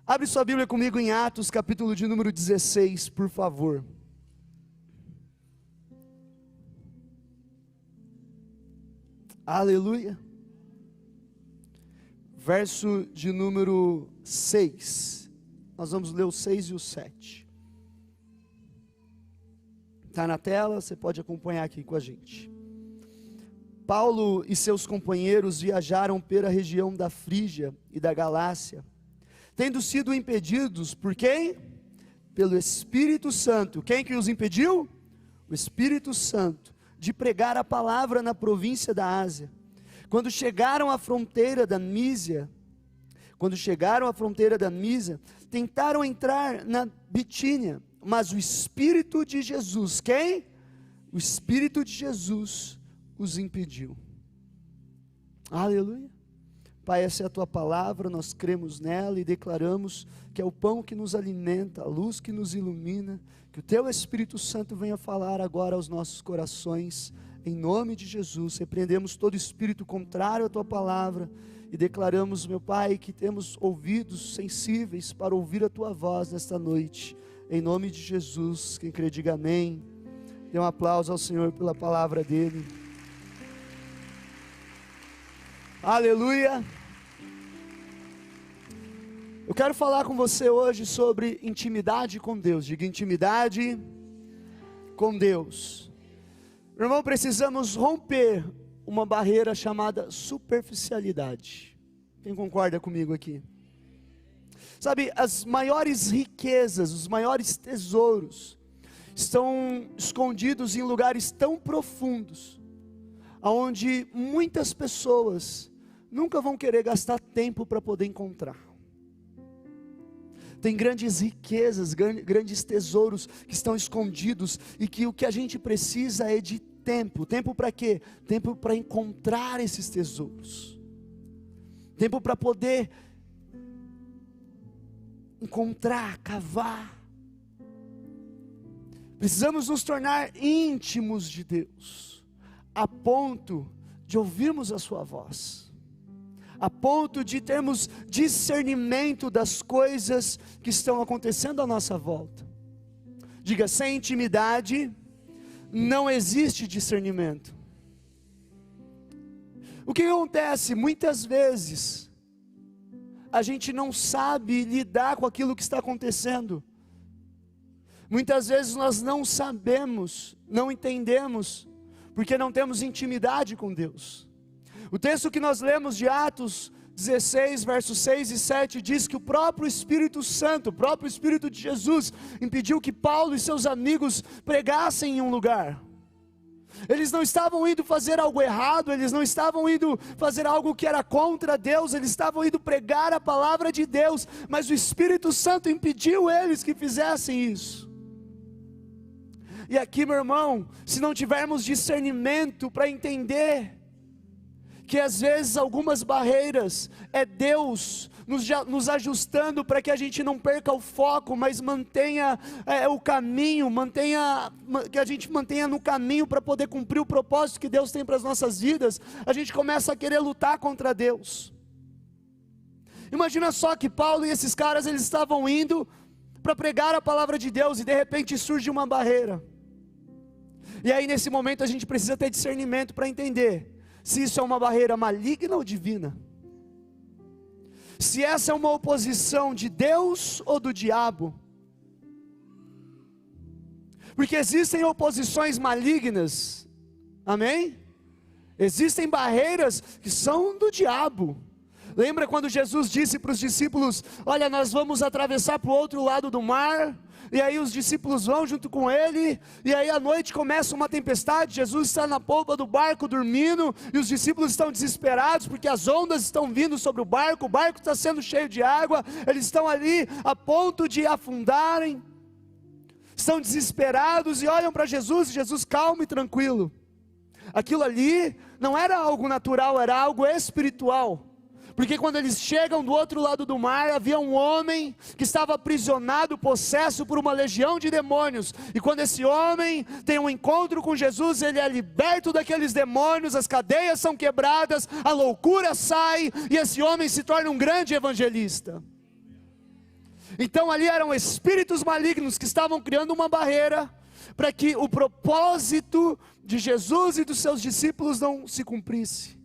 Abre sua Bíblia comigo em Atos, capítulo de número 16, por favor. Aleluia. Verso de número 6. Nós vamos ler o 6 e o 7. Está na tela, você pode acompanhar aqui com a gente. Paulo e seus companheiros viajaram pela região da Frígia e da Galácia, tendo sido impedidos por quem? Pelo Espírito Santo. Quem que os impediu? O Espírito Santo, de pregar a palavra na província da Ásia. Quando chegaram à fronteira da Mísia, tentaram entrar na Bitínia, mas o Espírito de Jesus, quem? O Espírito de Jesus os impediu. Aleluia. Pai, essa é a tua palavra, nós cremos nela e declaramos que é o pão que nos alimenta, a luz que nos ilumina, que o teu Espírito Santo venha falar agora aos nossos corações, em nome de Jesus. Repreendemos todo espírito contrário à tua palavra e declaramos, meu Pai, que temos ouvidos sensíveis para ouvir a tua voz nesta noite, em nome de Jesus. Quem crê diga amém. Dê um aplauso ao Senhor pela palavra dele. Aleluia. Eu quero falar com você hoje sobre intimidade com Deus. Diga intimidade com Deus. Meu irmão, precisamos romper uma barreira chamada superficialidade. Quem concorda comigo aqui? Sabe, as maiores riquezas, os maiores tesouros estão escondidos em lugares tão profundos, aonde muitas pessoas nunca vão querer gastar tempo para poder encontrar. Tem grandes riquezas, grandes tesouros que estão escondidos, e que o que a gente precisa é de tempo. Tempo para quê? Tempo para encontrar esses tesouros. Tempo para poder encontrar, cavar. Precisamos nos tornar íntimos de Deus, a ponto de ouvirmos a sua voz, a ponto de termos discernimento das coisas que estão acontecendo à nossa volta. Diga, sem intimidade não existe discernimento. O que acontece? Muitas vezes a gente não sabe lidar com aquilo que está acontecendo. Muitas vezes nós não sabemos, não entendemos, porque não temos intimidade com Deus. O texto que nós lemos de Atos 16, versos 6 e 7, diz que o próprio Espírito Santo, o próprio Espírito de Jesus, impediu que Paulo e seus amigos pregassem em um lugar. Eles não estavam indo fazer algo errado, eles não estavam indo fazer algo que era contra Deus, eles estavam indo pregar a palavra de Deus, mas o Espírito Santo impediu eles que fizessem isso. E aqui, meu irmão, se não tivermos discernimento para entender que às vezes algumas barreiras é Deus nos ajustando para que a gente não perca o foco, mas mantenha o caminho, que a gente mantenha no caminho para poder cumprir o propósito que Deus tem para as nossas vidas, a gente começa a querer lutar contra Deus. Imagina só que Paulo e esses caras, eles estavam indo para pregar a palavra de Deus, e de repente surge uma barreira. E aí nesse momento a gente precisa ter discernimento para entender se isso é uma barreira maligna ou divina, se essa é uma oposição de Deus ou do diabo, porque existem oposições malignas, amém? Existem barreiras que são do diabo. Lembra quando Jesus disse para os discípulos, olha, nós vamos atravessar para o outro lado do mar, e aí os discípulos vão junto com ele, e aí à noite começa uma tempestade, Jesus está na polpa do barco dormindo, e os discípulos estão desesperados, porque as ondas estão vindo sobre o barco está sendo cheio de água, eles estão ali a ponto de afundarem, estão desesperados, e olham para Jesus, e Jesus calmo e tranquilo. Aquilo ali não era algo natural, era algo espiritual. Porque quando eles chegam do outro lado do mar, havia um homem que estava aprisionado, possesso por uma legião de demônios. E quando esse homem tem um encontro com Jesus, ele é liberto daqueles demônios, as cadeias são quebradas, a loucura sai, e esse homem se torna um grande evangelista. Então ali eram espíritos malignos que estavam criando uma barreira para que o propósito de Jesus e dos seus discípulos não se cumprisse.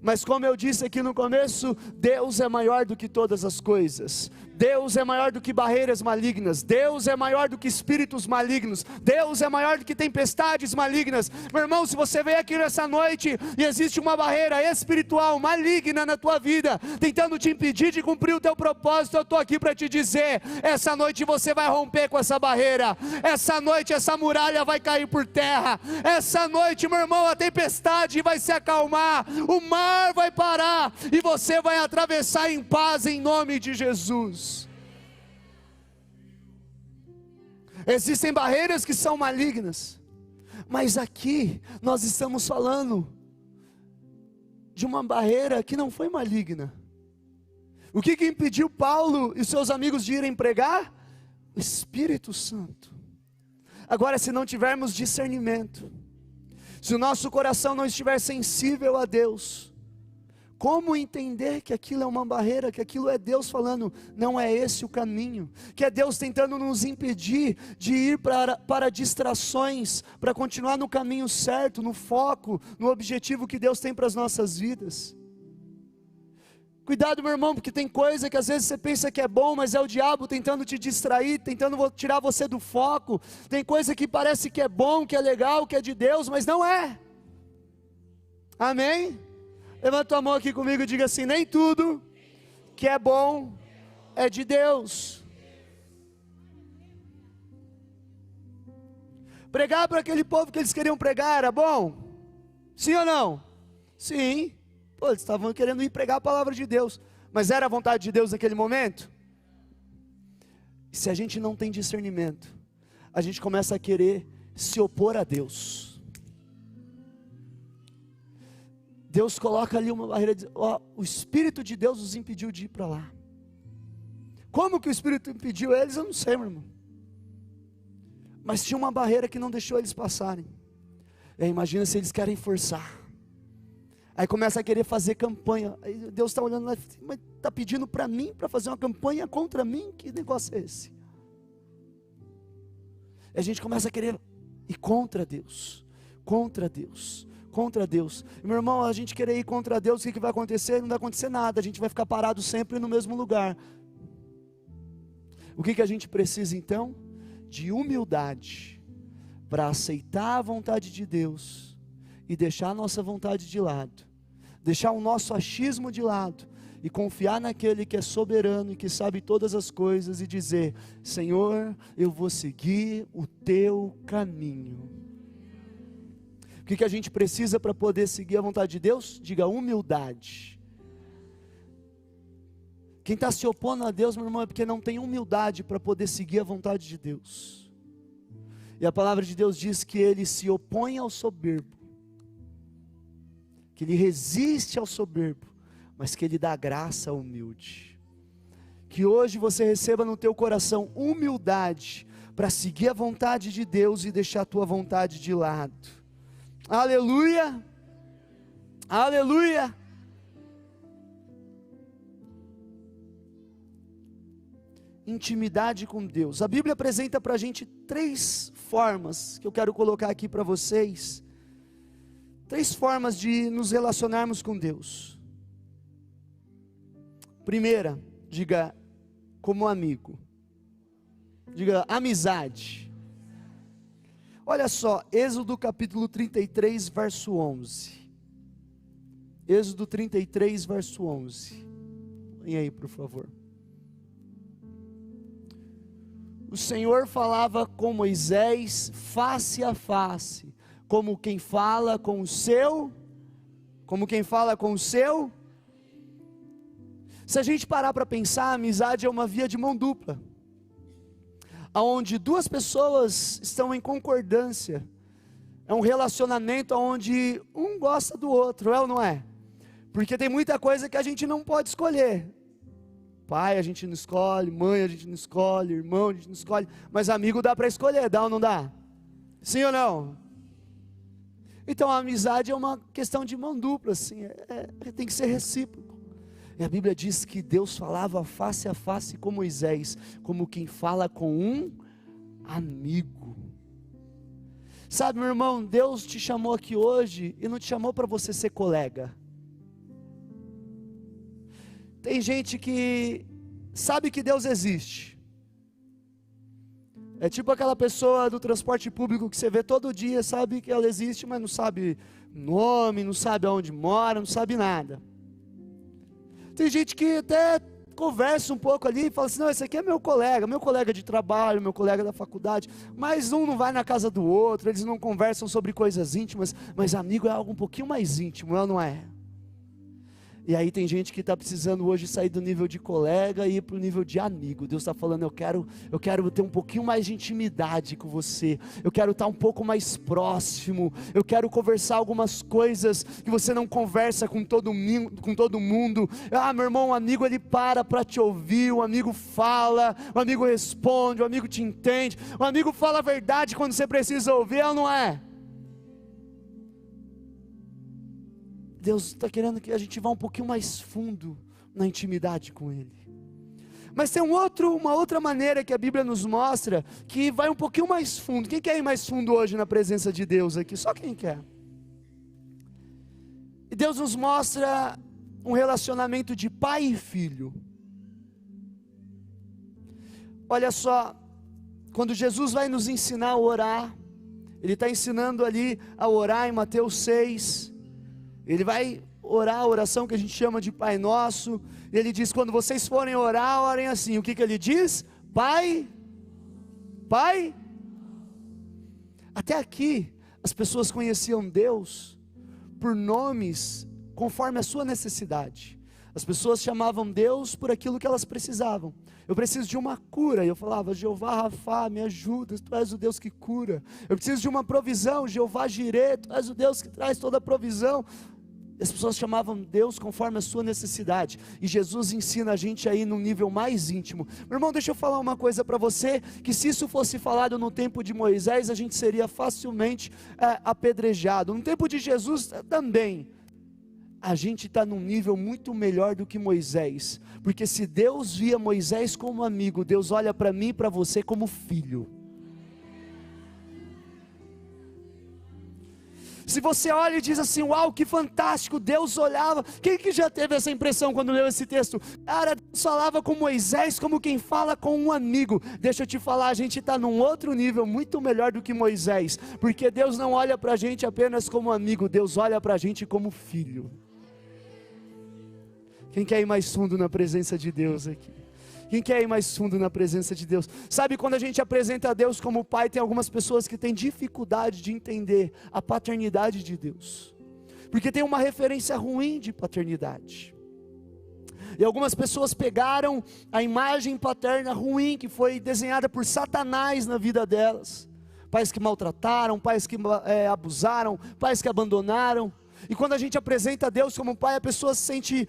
Mas como eu disse aqui no começo, Deus é maior do que todas as coisas. Deus é maior do que barreiras malignas. Deus é maior do que espíritos malignos. Deus é maior do que tempestades malignas. Meu irmão, se você veio aqui nessa noite e existe uma barreira espiritual maligna na tua vida, tentando te impedir de cumprir o teu propósito, eu estou aqui para te dizer, essa noite você vai romper com essa barreira. Essa noite essa muralha vai cair por terra. Essa noite, meu irmão, a tempestade vai se acalmar, o mar vai parar e você vai atravessar em paz em nome de Jesus. Existem barreiras que são malignas, mas aqui nós estamos falando de uma barreira que não foi maligna. O que impediu Paulo e seus amigos de irem pregar? O Espírito Santo. Agora, se não tivermos discernimento, se o nosso coração não estiver sensível a Deus, como entender que aquilo é uma barreira, que aquilo é Deus falando, não é esse o caminho, que é Deus tentando nos impedir de ir para distrações, para continuar no caminho certo, no foco, no objetivo que Deus tem para as nossas vidas? Cuidado, meu irmão, porque tem coisa que às vezes você pensa que é bom, mas é o diabo tentando te distrair, tentando tirar você do foco. Tem coisa que parece que é bom, que é legal, que é de Deus, mas não é. Amém? Levanta a mão aqui comigo e diga assim: nem tudo que é bom é de Deus. Pregar para aquele povo que eles queriam pregar era bom? Sim ou não? Sim. Pô, eles estavam querendo ir pregar a palavra de Deus, mas era a vontade de Deus naquele momento? E se a gente não tem discernimento, a gente começa a querer se opor a Deus. Deus coloca ali uma barreira, o Espírito de Deus os impediu de ir para lá. Como que o Espírito impediu eles? Eu não sei, meu irmão. Mas tinha uma barreira que não deixou eles passarem. E aí, imagina se eles querem forçar. Aí começa a querer fazer campanha. Aí Deus está olhando lá, mas está pedindo para mim, para fazer uma campanha contra mim? Que negócio é esse? E a gente começa a querer ir contra Deus, contra Deus, contra Deus. E, meu irmão, a gente querer ir contra Deus, o que vai acontecer? Não vai acontecer nada, a gente vai ficar parado sempre no mesmo lugar. O que a gente precisa então? De humildade, para aceitar a vontade de Deus, e deixar a nossa vontade de lado, deixar o nosso achismo de lado, e confiar naquele que é soberano e que sabe todas as coisas, e dizer: Senhor, eu vou seguir o teu caminho. O que a gente precisa para poder seguir a vontade de Deus? Diga: humildade. Quem está se opondo a Deus, meu irmão, é porque não tem humildade para poder seguir a vontade de Deus. E a palavra de Deus diz que Ele se opõe ao soberbo, que Ele resiste ao soberbo, mas que Ele dá graça ao humilde. Que hoje você receba no teu coração humildade para seguir a vontade de Deus e deixar a tua vontade de lado. Aleluia, aleluia. Intimidade com Deus. A Bíblia apresenta para a gente 3 formas, que eu quero colocar aqui para vocês. 3 formas de nos relacionarmos com Deus. Primeira, diga: como amigo. Diga: amizade. Olha só, Êxodo capítulo 33, verso 11. Êxodo 33, verso 11. Vem aí, por favor. O Senhor falava com Moisés face a face, como quem fala com o seu. Se a gente parar para pensar, a amizade é uma via de mão dupla, onde 2 pessoas estão em concordância. É um relacionamento onde um gosta do outro, é ou não é? Porque tem muita coisa que a gente não pode escolher. Pai a gente não escolhe, mãe a gente não escolhe, irmão a gente não escolhe, mas amigo dá para escolher, dá ou não dá? Sim ou não? Então a amizade é uma questão de mão dupla, assim, tem que ser recíproco. E a Bíblia diz que Deus falava face a face com Moisés, como quem fala com um amigo. Sabe, meu irmão, Deus te chamou aqui hoje e não te chamou para você ser colega. Tem gente que sabe que Deus existe. É tipo aquela pessoa do transporte público que você vê todo dia, sabe que ela existe, mas não sabe nome, não sabe aonde mora, não sabe nada. Tem gente que até conversa um pouco ali e fala assim, não, esse aqui é meu colega de trabalho, meu colega da faculdade, mas um não vai na casa do outro, eles não conversam sobre coisas íntimas, mas amigo é algo um pouquinho mais íntimo, não é? E aí tem gente que está precisando hoje sair do nível de colega e ir para o nível de amigo. Deus está falando, eu quero ter um pouquinho mais de intimidade com você, eu quero estar um pouco mais próximo, eu quero conversar algumas coisas que você não conversa com todo mundo. Ah, meu irmão, um amigo ele para te ouvir, um amigo fala, um amigo responde, um amigo te entende, um amigo fala a verdade quando você precisa ouvir, ou não é? Deus está querendo que a gente vá um pouquinho mais fundo na intimidade com Ele. Mas tem uma outra maneira que a Bíblia nos mostra, que vai um pouquinho mais fundo. Quem quer ir mais fundo hoje na presença de Deus aqui? Só quem quer. E Deus nos mostra um relacionamento de pai e filho. Olha só, quando Jesus vai nos ensinar a orar, Ele está ensinando ali a orar em Mateus 6, Ele vai orar a oração que a gente chama de Pai Nosso. Ele diz, quando vocês forem orar, orem assim. O que Ele diz? Pai. Até aqui, as pessoas conheciam Deus por nomes conforme a sua necessidade. As pessoas chamavam Deus por aquilo que elas precisavam. Eu preciso de uma cura, e eu falava, Jeová Rafá, me ajuda, Tu és o Deus que cura. Eu preciso de uma provisão, Jeová Jirê, Tu és o Deus que traz toda a provisão. As pessoas chamavam Deus conforme a sua necessidade, e Jesus ensina a gente aí num nível mais íntimo. Meu irmão, deixa eu falar uma coisa para você, que se isso fosse falado no tempo de Moisés, a gente seria facilmente apedrejado. No tempo de Jesus também, a gente está num nível muito melhor do que Moisés, porque se Deus via Moisés como amigo, Deus olha para mim e para você como filho. Se você olha e diz assim, uau, que fantástico, Deus olhava. Quem que já teve essa impressão quando leu esse texto? Cara, Deus falava com Moisés como quem fala com um amigo. Deixa eu te falar, a gente está num outro nível muito melhor do que Moisés, porque Deus não olha para a gente apenas como amigo, Deus olha para a gente como filho. Quem quer ir mais fundo na presença de Deus aqui? Quem quer ir mais fundo na presença de Deus? Sabe, quando a gente apresenta a Deus como Pai, tem algumas pessoas que têm dificuldade de entender a paternidade de Deus, porque tem uma referência ruim de paternidade. E algumas pessoas pegaram a imagem paterna ruim que foi desenhada por Satanás na vida delas. Pais que maltrataram, pais que abusaram, pais que abandonaram. E quando a gente apresenta a Deus como Pai, a pessoa sente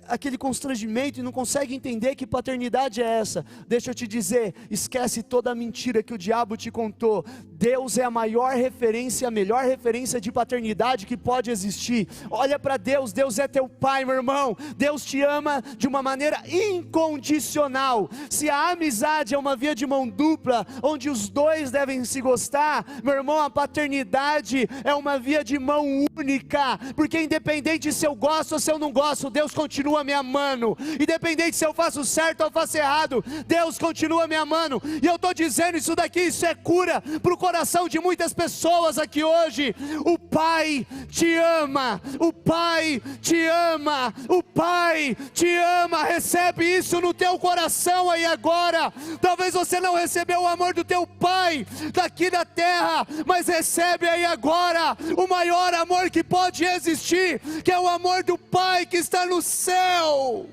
aquele constrangimento e não consegue entender que paternidade é essa. Deixa eu te dizer, esquece toda a mentira que o diabo te contou. Deus é a maior referência, a melhor referência de paternidade que pode existir. Olha para Deus, Deus é teu Pai, meu irmão. Deus te ama de uma maneira incondicional. Se a amizade é uma via de mão dupla, onde os dois devem se gostar, meu irmão, a paternidade é uma via de mão única. Porque independente se eu gosto ou se eu não gosto, Deus continua me amando. Independente se eu faço certo ou faço errado, Deus continua me amando. E eu estou dizendo isso daqui, isso é cura para o coração de muitas pessoas aqui hoje. O Pai te ama, o Pai te ama, o Pai te ama. Recebe isso no teu coração aí agora. Talvez você não recebeu o amor do teu Pai daqui da terra, mas recebe aí agora o maior amor que pode existir, que é o amor do Pai que está no céu.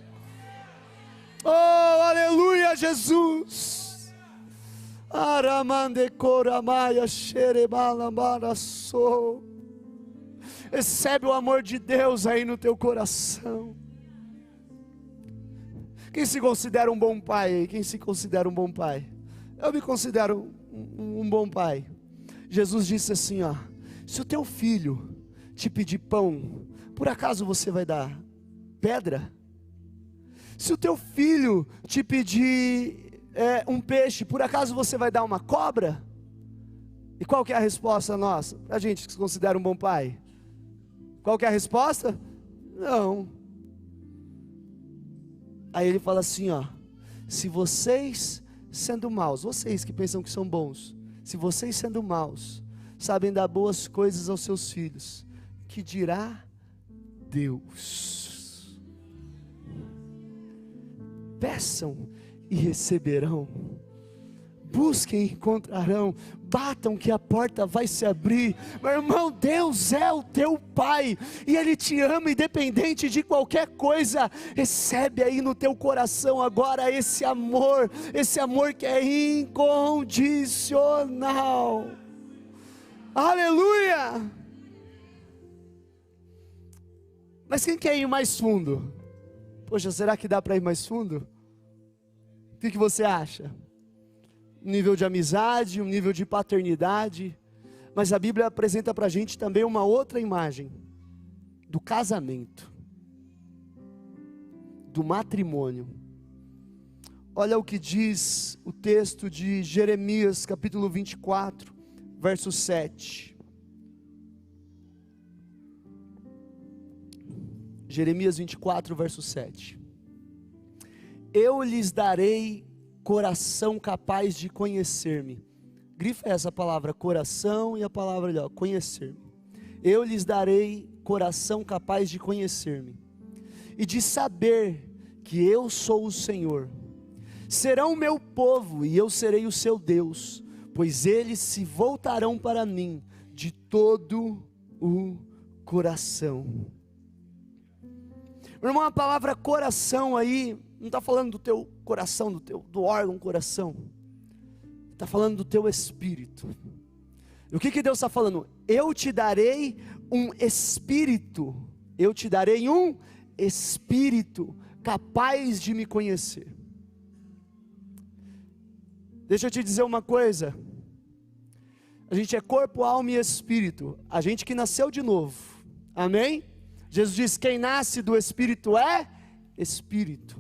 Oh, aleluia, Jesus. Recebe o amor de Deus aí no teu coração. Quem se considera um bom pai? Quem se considera um bom pai? Eu me considero um bom pai. Jesus disse assim, ó: se o teu filho te pedir pão, por acaso você vai dar pedra? Se o teu filho te pedir um peixe, por acaso você vai dar uma cobra? E qual que é a resposta nossa? A gente que se considera um bom pai. Qual que é a resposta? Não. Aí ele fala assim, ó: se vocês sendo maus, vocês que pensam que são bons, se vocês sendo maus, sabem dar boas coisas aos seus filhos, que dirá Deus? Peçam e receberão, busquem e encontrarão, batam que a porta vai se abrir. Meu irmão, Deus é o teu Pai, e Ele te ama independente de qualquer coisa. Recebe aí no teu coração agora esse amor que é incondicional. Aleluia! Mas quem quer ir mais fundo? Poxa, será que dá para ir mais fundo? O que você acha? Um nível de amizade, um nível de paternidade. Mas a Bíblia apresenta para a gente também uma outra imagem do casamento, do matrimônio. Olha o que diz o texto de Jeremias capítulo 24, verso 7. Jeremias 24, verso 7. Eu lhes darei coração capaz de conhecer-me. Grifa essa palavra coração e a palavra ali, ó, conhecer-me. Eu lhes darei coração capaz de conhecer-me e de saber que eu sou o Senhor. Serão meu povo e eu serei o seu Deus, pois eles se voltarão para mim de todo o coração. Meu irmão, a palavra coração aí não está falando do teu coração, do órgão coração. Está falando do teu espírito. E o que Deus está falando? Eu te darei um espírito. Eu te darei um espírito capaz de me conhecer. Deixa eu te dizer uma coisa. A gente é corpo, alma e espírito. A gente que nasceu de novo. Amém? Jesus diz: quem nasce do espírito é espírito.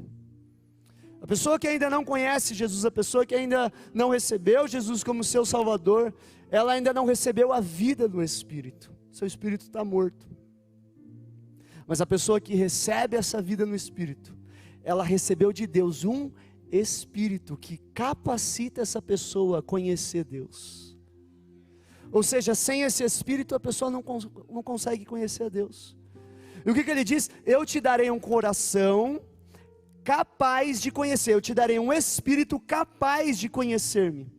A pessoa que ainda não conhece Jesus, a pessoa que ainda não recebeu Jesus como seu Salvador, ela ainda não recebeu a vida do Espírito. Seu espírito está morto. Mas a pessoa que recebe essa vida no Espírito, ela recebeu de Deus um Espírito que capacita essa pessoa a conhecer Deus. Ou seja, sem esse Espírito a pessoa não consegue conhecer a Deus. E o que ele diz? Eu te darei um coração capaz de conhecer, eu te darei um espírito capaz de conhecer-me.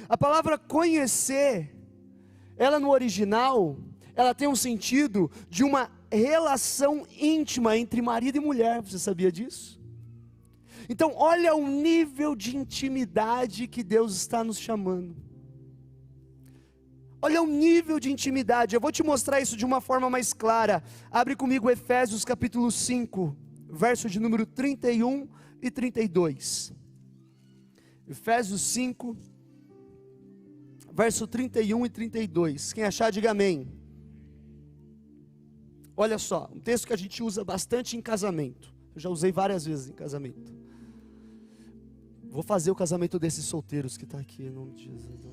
A palavra conhecer, ela no original, ela tem um sentido de uma relação íntima entre marido e mulher. Você sabia disso? Então olha o nível de intimidade que Deus está nos chamando. Olha o nível de intimidade. Eu vou te mostrar isso de uma forma mais clara. Abre comigo Efésios capítulo 5, verso de número 31 e 32. Efésios 5, verso 31 e 32. Quem achar, diga amém. Olha só, um texto que a gente usa bastante em casamento. Eu já usei várias vezes em casamento. Vou fazer o casamento desses solteiros que está aqui, em nome de Jesus.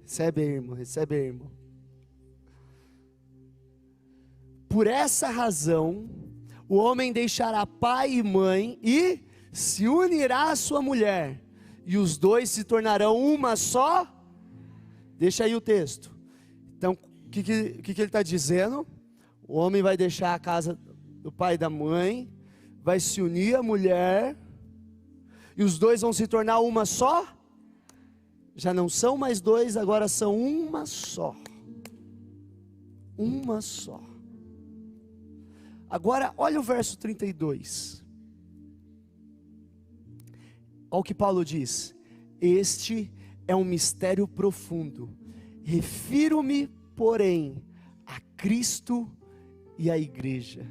Recebe aí, irmão, recebe aí, irmão. Por essa razão, o homem deixará pai e mãe e se unirá à sua mulher, e os dois se tornarão uma só. Deixa aí o texto. Então, o que ele está dizendo? O homem vai deixar a casa do pai e da mãe, vai se unir à mulher, e os dois vão se tornar uma só. Já não são mais dois, agora são uma só. Uma só. Agora, olha o verso 32. Olha o que Paulo diz: este é um mistério profundo. Refiro-me, porém, a Cristo e à igreja.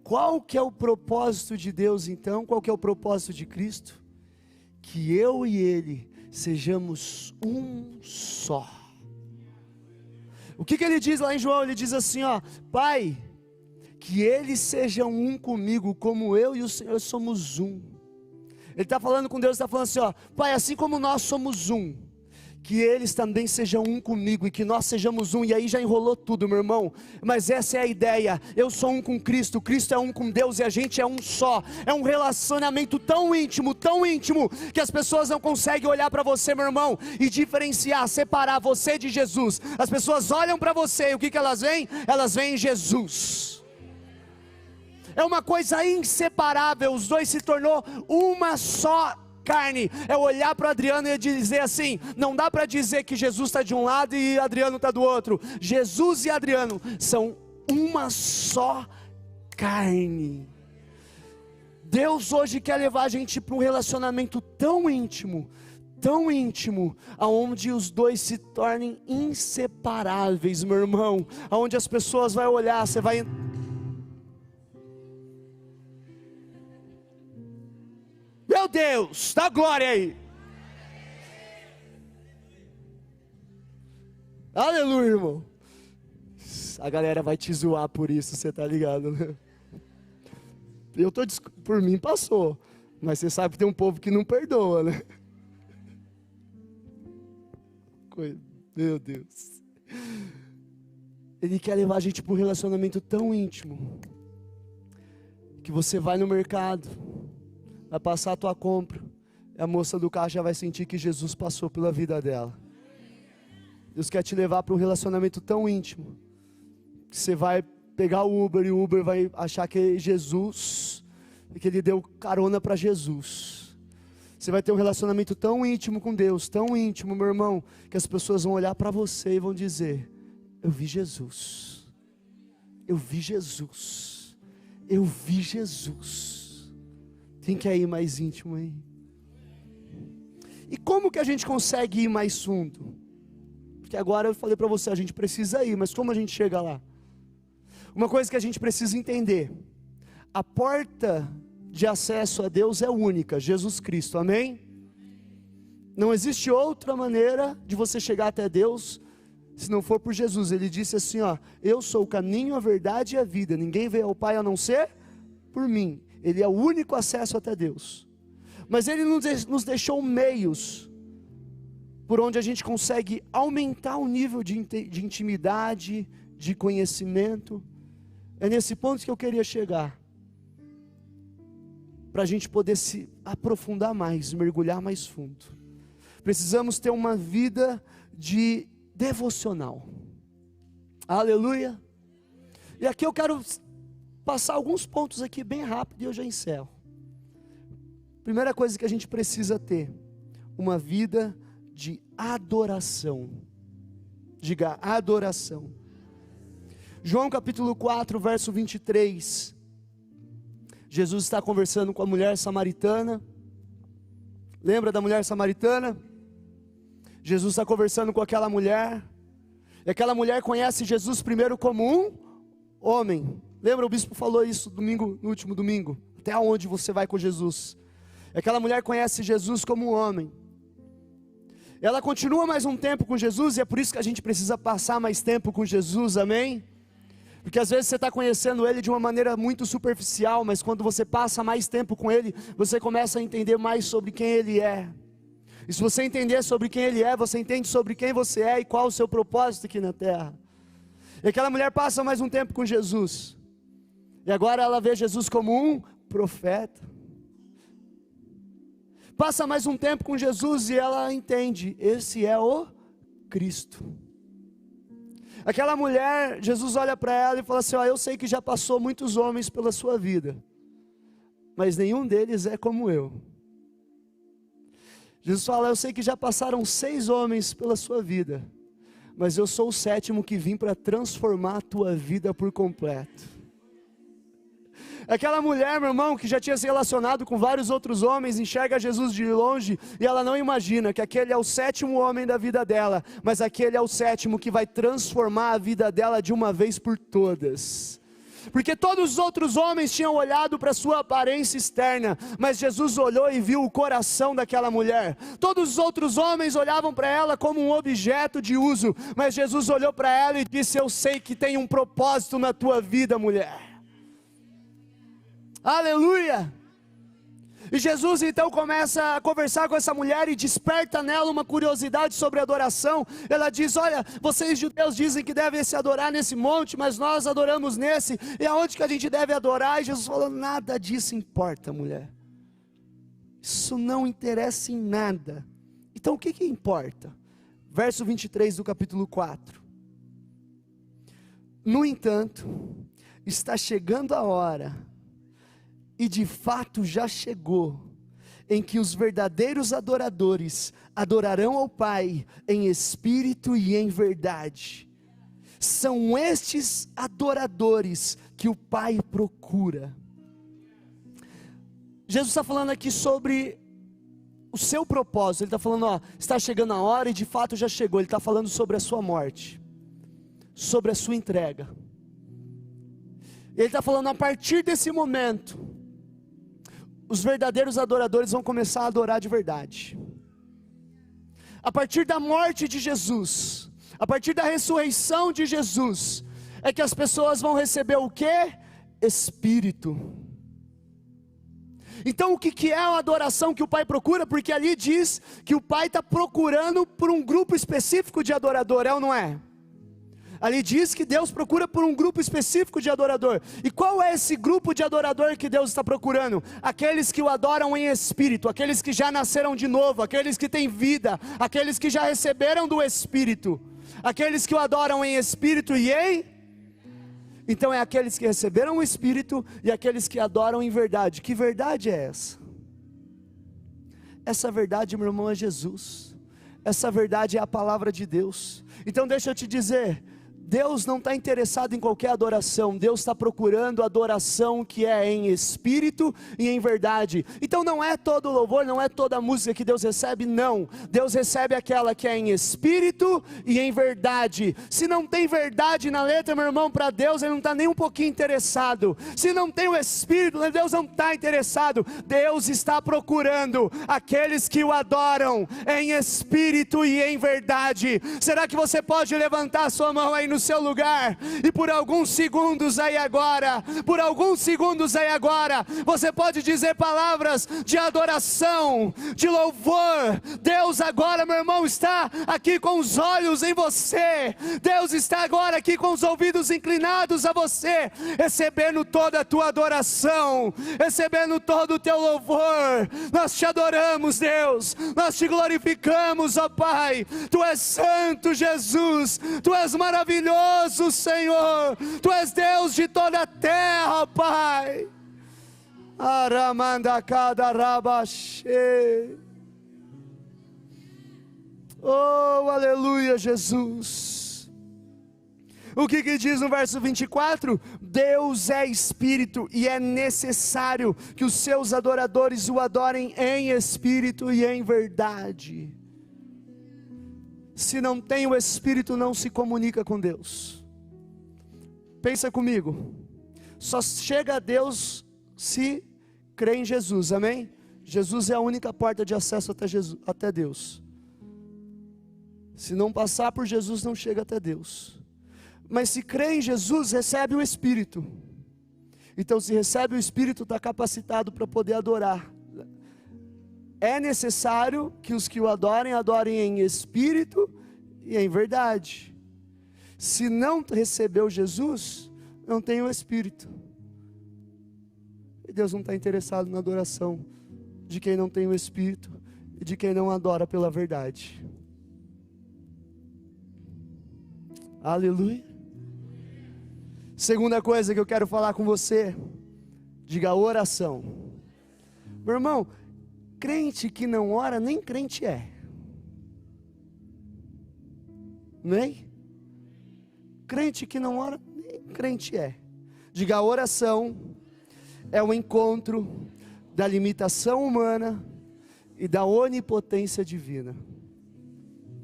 Qual que é o propósito de Deus então? Qual que é o propósito de Cristo? Que eu e Ele sejamos um só. O que ele diz lá em João? Ele diz assim, ó: Pai, que eles sejam um comigo, como eu e o Senhor somos um. Ele está falando com Deus, está falando assim, ó, Pai, assim como nós somos um, que eles também sejam um comigo, e que nós sejamos um. E aí já enrolou tudo, meu irmão, mas essa é a ideia. Eu sou um com Cristo, Cristo é um com Deus, e a gente é um só. É um relacionamento tão íntimo, que as pessoas não conseguem olhar para você, meu irmão, e diferenciar, separar você de Jesus. As pessoas olham para você, e o que elas veem? Elas veem Jesus. É uma coisa inseparável, os dois se tornou uma só carne. É olhar para Adriano e dizer assim, não dá para dizer que Jesus está de um lado e Adriano está do outro. Jesus e Adriano são uma só carne. Deus hoje quer levar a gente para um relacionamento tão íntimo, aonde os dois se tornem inseparáveis, meu irmão, aonde as pessoas vão olhar, você vai... Meu Deus, dá glória aí. Aleluia, irmão. A galera vai te zoar por isso, você tá ligado, né? Por mim passou, mas você sabe que tem um povo que não perdoa, né? Meu Deus. Ele quer levar a gente para um relacionamento tão íntimo, que você vai no mercado, vai passar a tua compra, e a moça do caixa já vai sentir que Jesus passou pela vida dela. Deus quer te levar para um relacionamento tão íntimo, que você vai pegar o Uber, e o Uber vai achar que é Jesus, e que ele deu carona para Jesus. Você vai ter um relacionamento tão íntimo com Deus, tão íntimo, meu irmão, que as pessoas vão olhar para você e vão dizer, eu vi Jesus, eu vi Jesus, eu vi Jesus. Quem quer ir mais íntimo aí? E como que a gente consegue ir mais fundo? Porque agora eu falei para você, a gente precisa ir, mas como a gente chega lá? Uma coisa que a gente precisa entender, a porta de acesso a Deus é única, Jesus Cristo, amém? Não existe outra maneira de você chegar até Deus, se não for por Jesus. Ele disse assim, ó, eu sou o caminho, a verdade e a vida, ninguém veio ao Pai a não ser por mim. Ele é o único acesso até Deus, mas Ele nos deixou meios, por onde a gente consegue aumentar o nível de intimidade, de conhecimento. É nesse ponto que eu queria chegar, para a gente poder se aprofundar mais, mergulhar mais fundo. Precisamos ter uma vida de devocional, aleluia. E aqui eu quero passar alguns pontos aqui bem rápido e eu já encerro. Primeira coisa que a gente precisa ter, uma vida de adoração. Diga, adoração. João capítulo 4, verso 23. Jesus está conversando com a mulher samaritana. Lembra da mulher samaritana? Jesus está conversando com aquela mulher, e aquela mulher conhece Jesus primeiro como um homem. Lembra, o bispo falou isso no último domingo, até onde você vai com Jesus. Aquela mulher conhece Jesus como um homem. Ela continua mais um tempo com Jesus, e é por isso que a gente precisa passar mais tempo com Jesus, amém? Porque às vezes você está conhecendo Ele de uma maneira muito superficial, mas quando você passa mais tempo com Ele, você começa a entender mais sobre quem Ele é. E se você entender sobre quem Ele é, você entende sobre quem você é e qual o seu propósito aqui na terra. E aquela mulher passa mais um tempo com Jesus, e agora ela vê Jesus como um profeta. Passa mais um tempo com Jesus e ela entende, esse é o Cristo. Aquela mulher, Jesus olha para ela e fala assim, ó, eu sei que já passou muitos homens pela sua vida, mas nenhum deles é como eu. Jesus fala, eu sei que já passaram 6 homens pela sua vida, mas eu sou o 7º que vim para transformar a tua vida por completo. Aquela mulher, meu irmão, que já tinha se relacionado com vários outros homens, enxerga Jesus de longe, e ela não imagina que aquele é o 7º homem da vida dela, mas aquele é o 7º que vai transformar a vida dela de uma vez por todas. Porque todos os outros homens tinham olhado para a sua aparência externa, mas Jesus olhou e viu o coração daquela mulher. Todos os outros homens olhavam para ela como um objeto de uso, mas Jesus olhou para ela e disse, eu sei que tem um propósito na tua vida, mulher. Aleluia! E Jesus então começa a conversar com essa mulher e desperta nela uma curiosidade sobre adoração. Ela diz: olha, vocês judeus dizem que devem se adorar nesse monte, mas nós adoramos nesse. E aonde que a gente deve adorar? E Jesus falou: nada disso importa, mulher. Isso não interessa em nada. Então o que que importa? Verso 23 do capítulo 4. No entanto, está chegando a hora, e de fato já chegou, em que os verdadeiros adoradores adorarão ao Pai em espírito e em verdade. São estes adoradores que o Pai procura. Jesus está falando aqui sobre o seu propósito. Ele está falando, ó, está chegando a hora, e de fato já chegou. Ele está falando sobre a sua morte, sobre a sua entrega. Ele está falando, a partir desse momento, os verdadeiros adoradores vão começar a adorar de verdade. A partir da morte de Jesus, a partir da ressurreição de Jesus, é que as pessoas vão receber o quê? Espírito. Então o que é a adoração que o Pai procura? Porque ali diz que o Pai está procurando por um grupo específico de adorador, é ou não é? Ali diz que Deus procura por um grupo específico de adorador. E qual é esse grupo de adorador que Deus está procurando? Aqueles que o adoram em espírito, aqueles que já nasceram de novo, aqueles que têm vida, aqueles que já receberam do Espírito, aqueles que o adoram em espírito e em... Então é aqueles que receberam o Espírito e aqueles que adoram em verdade. Que verdade é essa? Essa verdade, meu irmão, é Jesus. Essa verdade é a palavra de Deus. Então deixa eu te dizer, Deus não está interessado em qualquer adoração. Deus está procurando adoração que é em espírito e em verdade. Então não é todo louvor, não é toda música que Deus recebe, não. Deus recebe aquela que é em espírito e em verdade. Se não tem verdade na letra, meu irmão, para Deus Ele não está nem um pouquinho interessado. Se não tem o espírito, Deus não está interessado. Deus está procurando aqueles que o adoram em espírito e em verdade. Será que você pode levantar a sua mão aí no seu lugar, e por alguns segundos aí agora, você pode dizer palavras de adoração, de louvor. Deus agora, meu irmão, está aqui com os olhos em você. Deus está agora aqui com os ouvidos inclinados a você, recebendo toda a tua adoração, recebendo todo o teu louvor. Nós te adoramos, Deus, nós te glorificamos, ó Pai. Tu és santo, Jesus, Tu és maravilhoso, Senhor, Tu és Deus de toda a terra, Pai. Oh, aleluia, Jesus. O que diz no verso 24? Deus é Espírito, e é necessário que os seus adoradores o adorem em espírito e em verdade. Se não tem o Espírito, não se comunica com Deus. Pensa comigo, só chega a Deus se crê em Jesus, amém? Jesus é a única porta de acesso até Deus. Se não passar por Jesus, não chega até Deus. Mas se crê em Jesus, recebe o Espírito. Então se recebe o Espírito, está capacitado para poder adorar. É necessário que os que o adorem em espírito e em verdade. Se não recebeu Jesus, não tem o Espírito. E Deus não está interessado na adoração de quem não tem o Espírito e de quem não adora pela verdade. Aleluia. Segunda coisa que eu quero falar com você, diga oração. Meu irmão, crente que não ora, nem crente é. Nem? Crente que não ora, nem crente é. Diga, a oração é o encontro da limitação humana e da onipotência divina.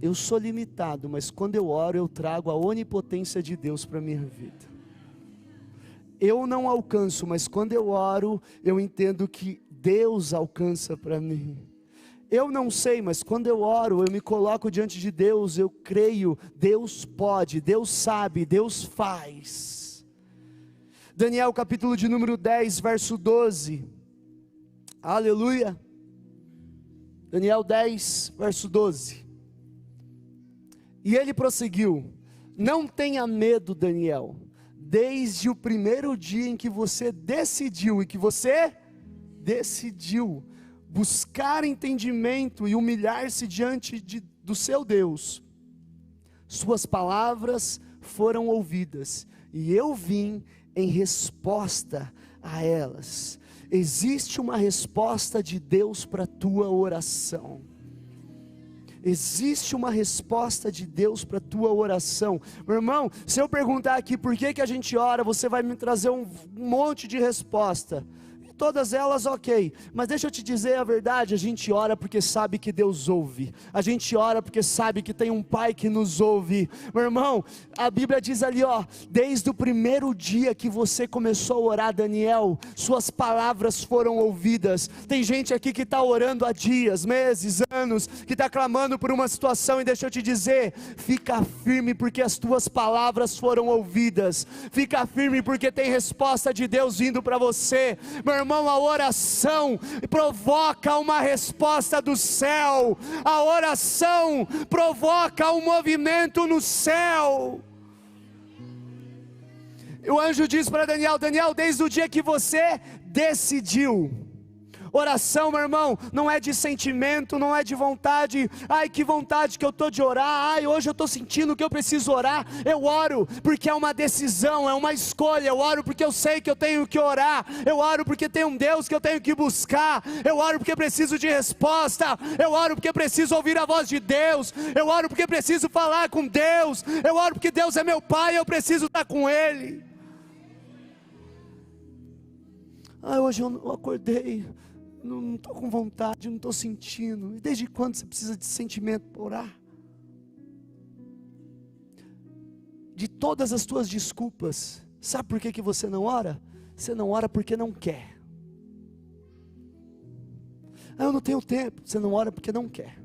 Eu sou limitado, mas quando eu oro, eu trago a onipotência de Deus para a minha vida. Eu não alcanço, mas quando eu oro, eu entendo que Deus alcança para mim. Eu não sei, mas quando eu oro, eu me coloco diante de Deus, eu creio, Deus pode, Deus sabe, Deus faz. Daniel capítulo de número 10, verso 12, aleluia. Daniel 10, verso 12, e ele prosseguiu: não tenha medo, Daniel, desde o primeiro dia em que você decidiu buscar entendimento e humilhar-se diante do seu Deus, suas palavras foram ouvidas, e eu vim em resposta a elas. Existe uma resposta de Deus para a tua oração. Existe uma resposta de Deus para a tua oração. Meu irmão, se eu perguntar aqui por que a gente ora, você vai me trazer um monte de resposta. Todas elas ok, mas deixa eu te dizer a verdade, a gente ora porque sabe que Deus ouve, a gente ora porque sabe que tem um Pai que nos ouve. Meu irmão, a Bíblia diz ali, desde o primeiro dia que você começou a orar, Daniel, suas palavras foram ouvidas. Tem gente aqui que está orando há dias, meses, anos, que está clamando por uma situação, e deixa eu te dizer, fica firme porque as tuas palavras foram ouvidas, fica firme porque tem resposta de Deus vindo para você. Meu irmão, a oração provoca uma resposta do céu, a oração provoca um movimento no céu. O anjo diz para Daniel: Daniel, desde o dia que você decidiu. Oração, meu irmão, não é de sentimento, não é de vontade. Ai, que vontade que eu estou de orar. Ai, hoje eu estou sentindo que eu preciso orar. Eu oro porque é uma decisão, é uma escolha. Eu oro porque eu sei que eu tenho que orar. Eu oro porque tem um Deus que eu tenho que buscar. Eu oro porque preciso de resposta. Eu oro porque preciso ouvir a voz de Deus. Eu oro porque preciso falar com Deus. Eu oro porque Deus é meu Pai e eu preciso estar com Ele. Ai, hoje eu acordei, não estou com vontade, não estou sentindo. E desde quando você precisa de sentimento para orar? De todas as tuas desculpas, sabe por que você não ora? Você não ora porque não quer. Eu não tenho tempo. Você não ora porque não quer.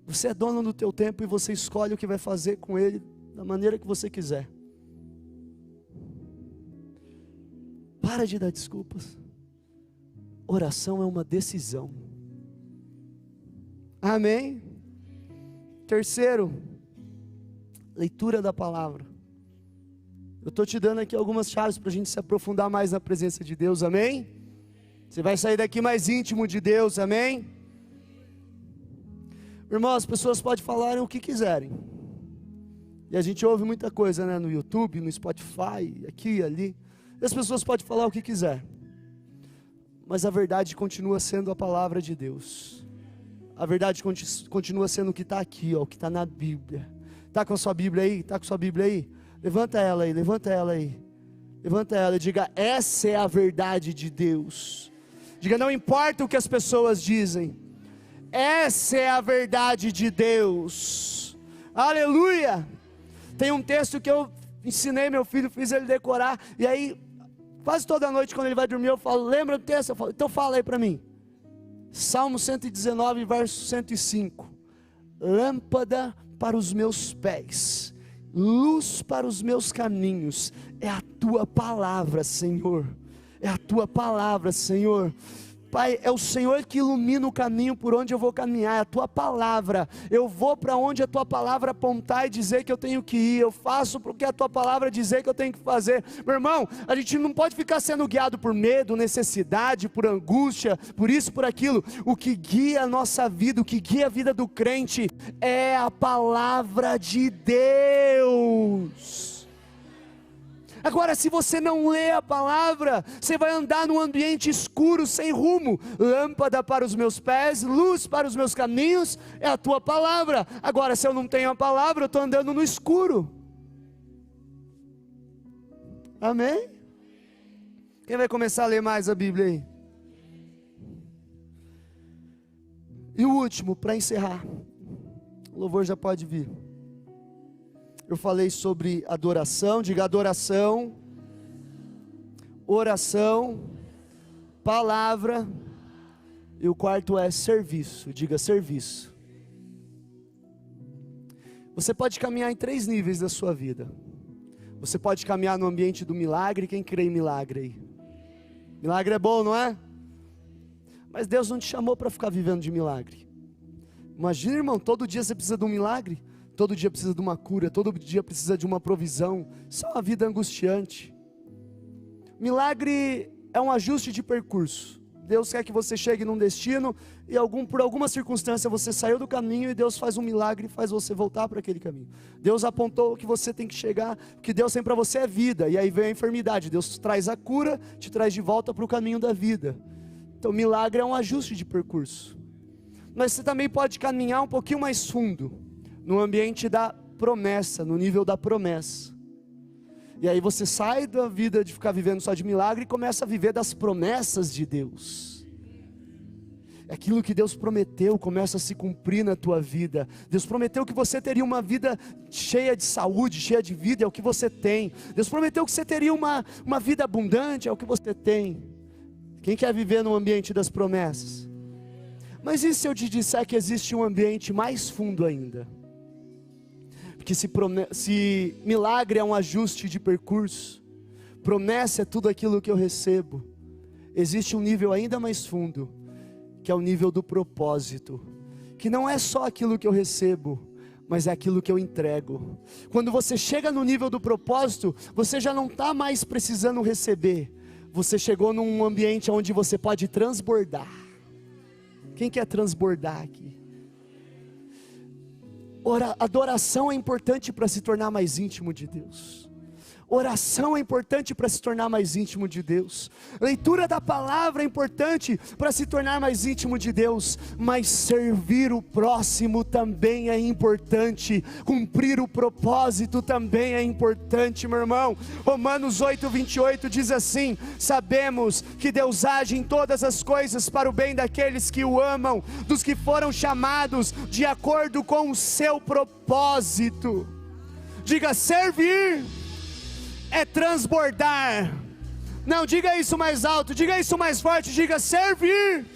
Você é dono do teu tempo e você escolhe o que vai fazer com ele da maneira que você quiser. Para de dar desculpas. Oração é uma decisão. Amém? Terceiro, leitura da palavra. Eu estou te dando aqui algumas chaves para a gente se aprofundar mais na presença de Deus, amém? Você vai sair daqui mais íntimo de Deus, amém? Irmão, as pessoas podem falar o que quiserem. E a gente ouve muita coisa, né, no YouTube, no Spotify, aqui e ali. E as pessoas podem falar o que quiser. Mas a verdade continua sendo a palavra de Deus. A verdade continua sendo o que está aqui, o que está na Bíblia. Está com a sua Bíblia aí? Está com a sua Bíblia aí? Levanta ela aí, levanta ela aí. Levanta ela e diga: essa é a verdade de Deus. Diga: não importa o que as pessoas dizem, essa é a verdade de Deus. Aleluia. Tem um texto que eu ensinei meu filho, fiz ele decorar, e aí quase toda noite quando ele vai dormir eu falo: lembra do texto? Eu falo: então fala aí para mim. Salmo 119, verso 105. Lâmpada para os meus pés, luz para os meus caminhos, é a tua palavra, Senhor. É a tua palavra, Senhor. Pai, é o Senhor que ilumina o caminho por onde eu vou caminhar, é a tua palavra. Eu vou para onde a tua palavra apontar e dizer que eu tenho que ir. Eu faço porque a tua palavra dizer que eu tenho que fazer. Meu irmão, a gente não pode ficar sendo guiado por medo, necessidade, por angústia, por isso, por aquilo. O que guia a nossa vida, o que guia a vida do crente é a palavra de Deus. Agora, se você não lê a palavra, você vai andar num ambiente escuro, sem rumo. Lâmpada para os meus pés, luz para os meus caminhos, é a tua palavra. Agora, se eu não tenho a palavra, eu estou andando no escuro. Amém? Quem vai começar a ler mais a Bíblia aí? E o último, para encerrar, o louvor já pode vir. Eu falei sobre adoração, diga adoração, oração, palavra, e o quarto é serviço, diga serviço. Você pode caminhar em 3 níveis da sua vida. Você pode caminhar no ambiente do milagre. Quem crê em milagre aí? Milagre é bom, não é? Mas Deus não te chamou para ficar vivendo de milagre. Imagina, irmão, todo dia você precisa de um milagre. Todo dia precisa de uma cura. Todo dia precisa de uma provisão. Isso é uma vida angustiante. Milagre é um ajuste de percurso. Deus quer que você chegue num destino e por alguma circunstância você saiu do caminho e Deus faz um milagre e faz você voltar para aquele caminho. Deus apontou que você tem que chegar, que Deus tem para você é vida, e aí vem a enfermidade. Deus traz a cura, te traz de volta para o caminho da vida. Então milagre é um ajuste de percurso. Mas você também pode caminhar um pouquinho mais fundo, no ambiente da promessa, no nível da promessa. E aí você sai da vida de ficar vivendo só de milagre e começa a viver das promessas de Deus. Aquilo que Deus prometeu começa a se cumprir na tua vida. Deus prometeu que você teria uma vida cheia de saúde, cheia de vida, é o que você tem. Deus prometeu que você teria uma vida abundante, é o que você tem. Quem quer viver no ambiente das promessas? Mas e se eu te disser que existe um ambiente mais fundo ainda? Porque se milagre é um ajuste de percurso, promessa é tudo aquilo que eu recebo, existe um nível ainda mais fundo, que é o nível do propósito, que não é só aquilo que eu recebo, mas é aquilo que eu entrego. Quando você chega no nível do propósito, você já não está mais precisando receber, você chegou num ambiente onde você pode transbordar. Quem quer transbordar aqui? Adoração é importante para se tornar mais íntimo de Deus. Oração é importante para se tornar mais íntimo de Deus. Leitura da palavra é importante para se tornar mais íntimo de Deus. Mas servir o próximo também é importante. Cumprir o propósito também é importante, meu irmão. Romanos 8:28 diz assim: sabemos que Deus age em todas as coisas para o bem daqueles que o amam, dos que foram chamados de acordo com o seu propósito. Diga: servir é transbordar. Não, diga isso mais alto, diga isso mais forte, diga: servir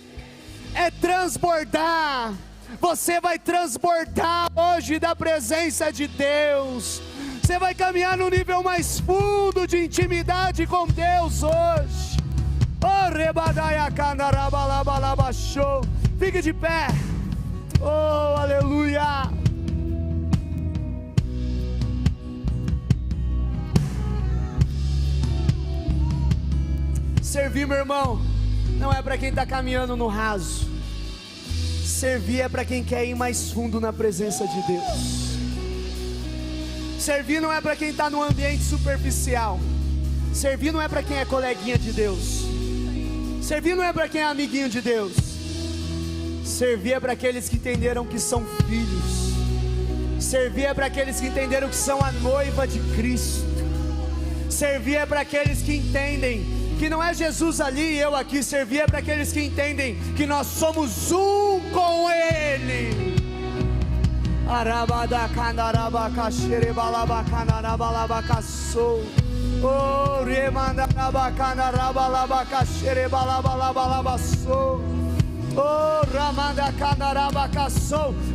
é transbordar. Você vai transbordar hoje da presença de Deus. Você vai caminhar no nível mais fundo de intimidade com Deus hoje. Fique de pé. Oh, aleluia. Servir, meu irmão, não é para quem está caminhando no raso. Servir é para quem quer ir mais fundo na presença de Deus. Servir não é para quem está no ambiente superficial. Servir não é para quem é coleguinha de Deus. Servir não é para quem é amiguinho de Deus. Servir é para aqueles que entenderam que são filhos. Servir é para aqueles que entenderam que são a noiva de Cristo. Servir é para aqueles que entendem que não é Jesus ali e eu aqui. Servir é para aqueles que entendem que nós somos um com Ele.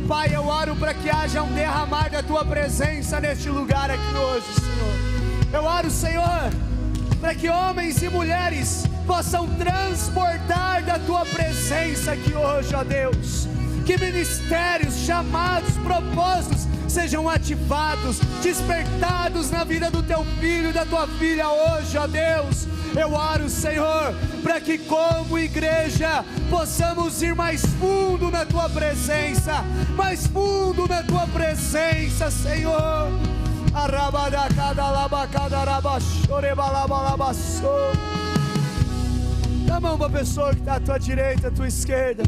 Pai, eu oro para que haja um derramar da Tua presença neste lugar aqui hoje, Senhor. Eu oro, Senhor, para que homens e mulheres possam transbordar da Tua presença aqui hoje, ó Deus. Que ministérios, chamados, propósitos sejam ativados, despertados na vida do Teu filho e da Tua filha hoje, ó Deus. Eu oro, Senhor, para que como igreja possamos ir mais fundo na Tua presença, mais fundo na Tua presença, Senhor. Dá a mão para a pessoa que está à tua direita, à tua esquerda.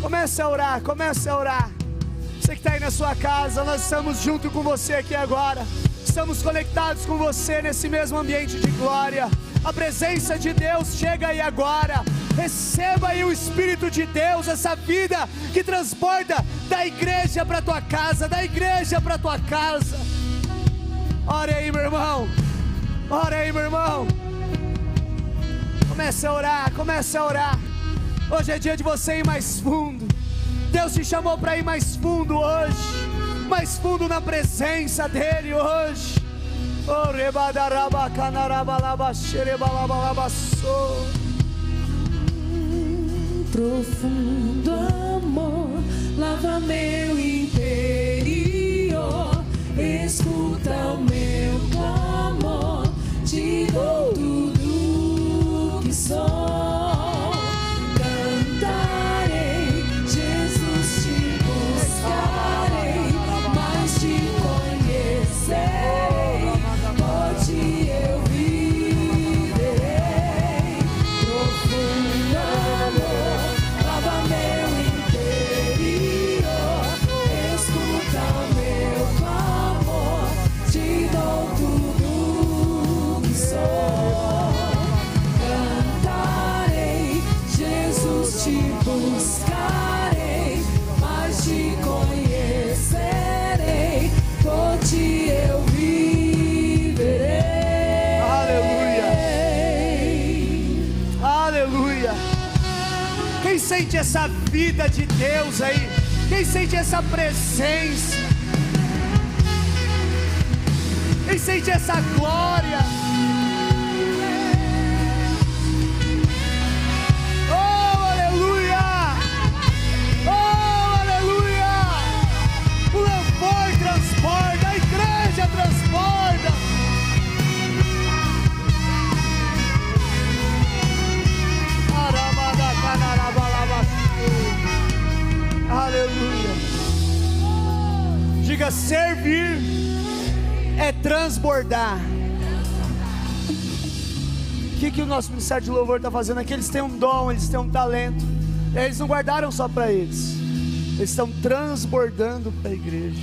Comece a orar, comece a orar. Você que está aí na sua casa, nós estamos junto com você aqui agora. Estamos conectados com você nesse mesmo ambiente de glória. A presença de Deus chega aí agora. Receba aí o Espírito de Deus, essa vida que transborda da igreja para a tua casa, da igreja para a tua casa. Ore aí, meu irmão. Ore aí, meu irmão. Comece a orar, comece a orar. Hoje é dia de você ir mais fundo. Deus te chamou para ir mais fundo hoje, mais fundo na presença dEle hoje. Oh, profundo amor lava meu interior, escuta o meu clamor, te dou tudo que sou. Cantarei, Jesus, te buscarei, mas te conhecerei, por ti eu viverei. Profundo amor lava meu interior, escuta o meu clamor, te dou tudo que sou. Cantarei, Jesus, te buscarei, mas te conhecerei, por ti eu viverei. Aleluia. Aleluia. Quem sente essa vida de Deus aí? Quem sente essa presença? Quem sente essa glória? Oh, aleluia! Oh, aleluia! O louvor transborda, a igreja transborda. Aleluia. Diga: servir é transbordar. O que o nosso ministério de louvor está fazendo aqui? Eles têm um dom, eles têm um talento. Eles não guardaram só para eles, eles estão transbordando para a igreja.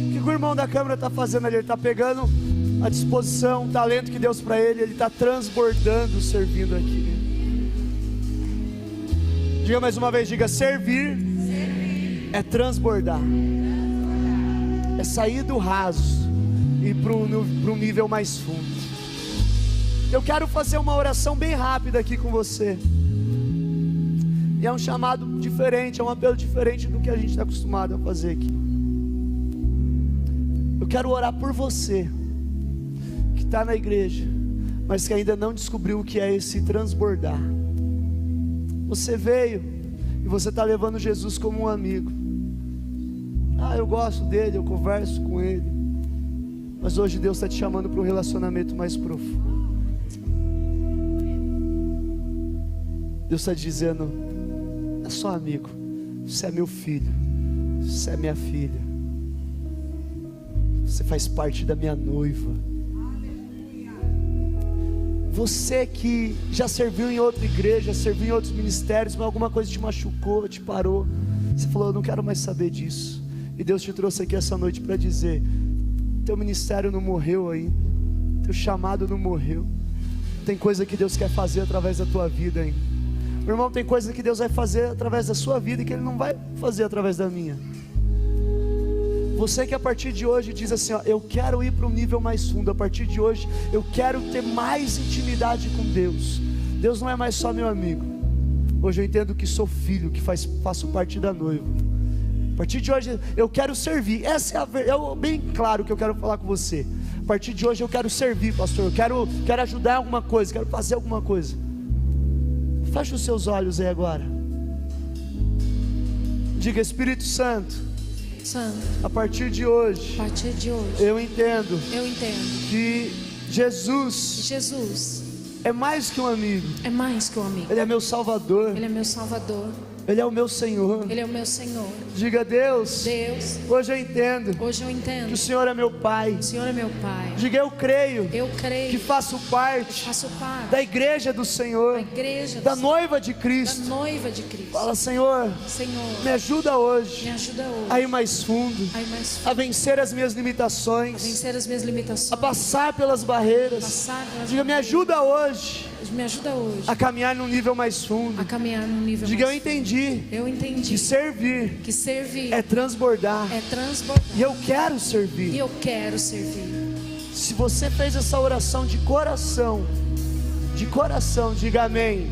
O que o irmão da câmera está fazendo ali? Ele está pegando a disposição, o talento que Deus para ele está transbordando, servindo aqui. Diga mais uma vez, diga: servir é transbordar, é sair do raso e ir para um nível mais fundo. Eu quero fazer uma oração bem rápida aqui com você, e é um chamado diferente, é um apelo diferente do que a gente está acostumado a fazer aqui. Eu quero orar por você que está na igreja, mas que ainda não descobriu o que é esse transbordar. Você veio e você está levando Jesus como um amigo. Eu gosto dele, eu converso com ele, mas hoje Deus está te chamando para um relacionamento mais profundo. Deus está dizendo: não é só amigo, você é meu filho, você é minha filha, você faz parte da minha noiva. Você que já serviu em outra igreja, serviu em outros ministérios, mas alguma coisa te machucou, te parou, você falou: eu não quero mais saber disso. E Deus te trouxe aqui essa noite para dizer: teu ministério não morreu ainda, teu chamado não morreu. Tem coisa que Deus quer fazer através da tua vida ainda. Meu irmão, tem coisa que Deus vai fazer através da sua vida, que Ele não vai fazer através da minha. Você que a partir de hoje diz assim: eu quero ir para um nível mais fundo, a partir de hoje eu quero ter mais intimidade com Deus. Deus não é mais só meu amigo, hoje eu entendo que sou filho, que faço parte da noiva. A partir de hoje eu quero servir. Essa é bem claro que eu quero falar com você. A partir de hoje eu quero servir, pastor. Eu quero ajudar em alguma coisa, quero fazer alguma coisa. Feche os seus olhos aí agora. Diga: Espírito Santo, a partir de hoje, eu entendo que Jesus é mais que um amigo. Ele é meu Salvador. Ele é o meu Senhor. Diga: Deus, hoje eu entendo que o Senhor é meu Pai. Diga: eu creio que faço parte da igreja do Senhor, da noiva de Cristo. Fala: Senhor, me ajuda hoje a ir mais fundo, a vencer as minhas limitações, a passar pelas barreiras. Diga: me ajuda hoje a caminhar num nível mais fundo. Diga: eu entendi que servir é transbordar. E eu quero servir. Se você fez essa oração de coração, diga amém.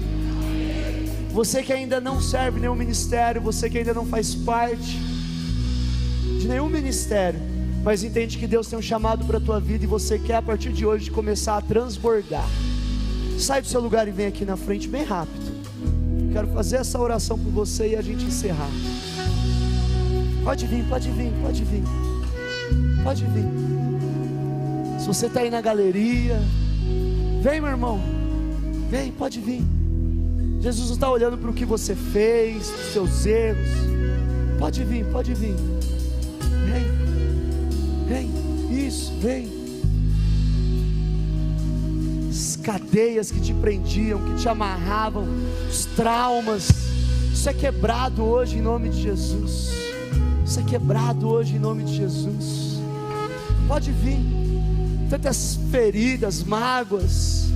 Você que ainda não serve nenhum ministério, você que ainda não faz parte de nenhum ministério, mas entende que Deus tem um chamado para a tua vida e você quer a partir de hoje começar a transbordar, sai do seu lugar e vem aqui na frente bem rápido. Quero fazer essa oração por você e a gente encerrar. Pode vir, pode vir, pode vir. Pode vir. Se você está aí na galeria, vem, meu irmão. Vem, pode vir. Jesus não está olhando para o que você fez, os seus erros. Pode vir, pode vir. Vem, vem, isso, vem. As cadeias que te prendiam, que te amarravam, os traumas, isso é quebrado hoje em nome de Jesus. Isso é quebrado hoje em nome de Jesus. Pode vir. Tantas feridas, mágoas,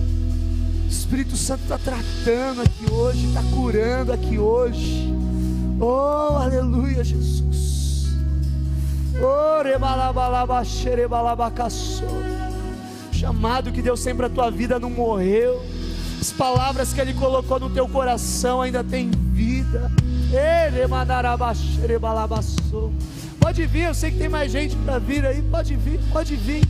o Espírito Santo está tratando aqui hoje, está curando aqui hoje. Oh, aleluia, Jesus. Oh, rebalabalabaxerebalabacaçô. O chamado que Deus tem para a tua vida não morreu. As palavras que Ele colocou no teu coração ainda tem vida. Pode vir, eu sei que tem mais gente para vir aí. Pode vir, pode vir.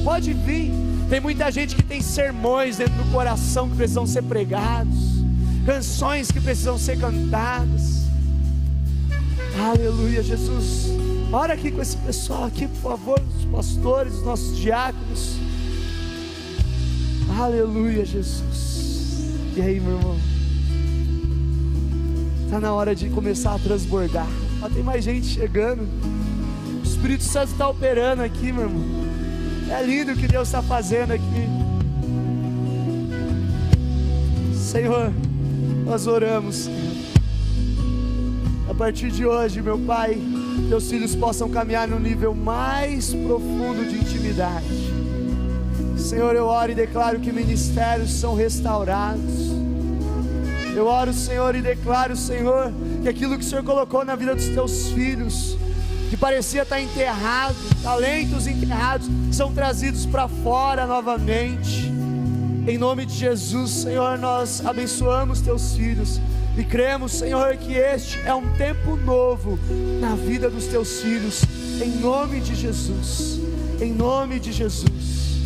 Pode vir. Tem muita gente que tem sermões dentro do coração que precisam ser pregados, canções que precisam ser cantadas. Aleluia, Jesus. Ora aqui com esse pessoal aqui, por favor, os pastores, os nossos diáconos. Aleluia, Jesus. E aí, meu irmão? Está na hora de começar a transbordar. Tem mais gente chegando. O Espírito Santo está operando aqui, meu irmão. É lindo o que Deus está fazendo aqui. Senhor, nós oramos. A partir de hoje, meu Pai, teus filhos possam caminhar no nível mais profundo de intimidade. Senhor, eu oro e declaro que ministérios são restaurados. Eu oro, Senhor, e declaro, Senhor, que aquilo que o Senhor colocou na vida dos teus filhos, que parecia estar enterrado, talentos enterrados, são trazidos para fora novamente. Em nome de Jesus, Senhor, nós abençoamos teus filhos e cremos, Senhor, que este é um tempo novo na vida dos teus filhos. Em nome de Jesus, em nome de Jesus.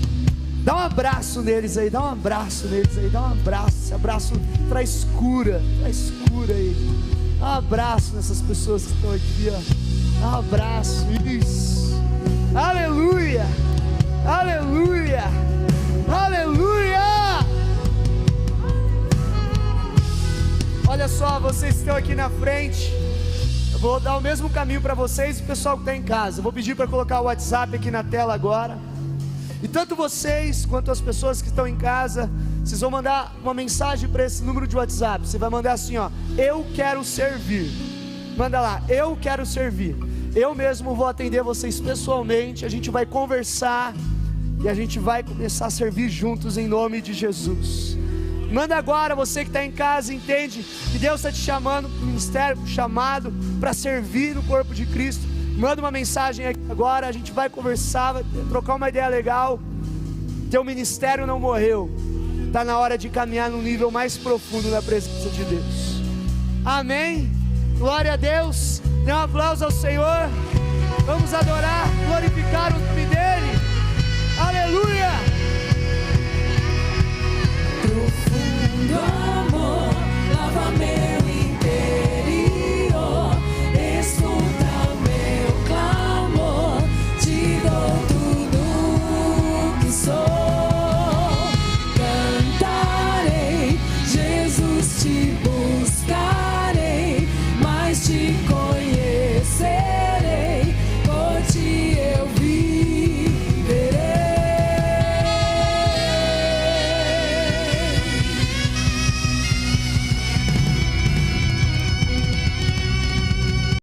Dá um abraço neles aí, dá um abraço neles aí, dá um abraço. Esse abraço traz cura aí. Dá um abraço nessas pessoas que estão aqui, ó. Dá um abraço, isso. Aleluia, aleluia, aleluia. Olha só, vocês que estão aqui na frente, eu vou dar o mesmo caminho para vocês e o pessoal que está em casa. Eu vou pedir para colocar o WhatsApp aqui na tela agora. E tanto vocês quanto as pessoas que estão em casa, vocês vão mandar uma mensagem para esse número de WhatsApp. Você vai mandar assim, ó: eu quero servir. Manda lá, eu quero servir. Eu mesmo vou atender vocês pessoalmente. A gente vai conversar e a gente vai começar a servir juntos em nome de Jesus. Manda agora, você que está em casa, entende que Deus está te chamando para o ministério, para o chamado, para servir no corpo de Cristo. Manda uma mensagem aqui agora, a gente vai conversar, vai trocar uma ideia legal. Teu ministério não morreu. Está na hora de caminhar num nível mais profundo na presença de Deus. Amém? Glória a Deus. Dê um aplauso ao Senhor. Vamos adorar, glorificar o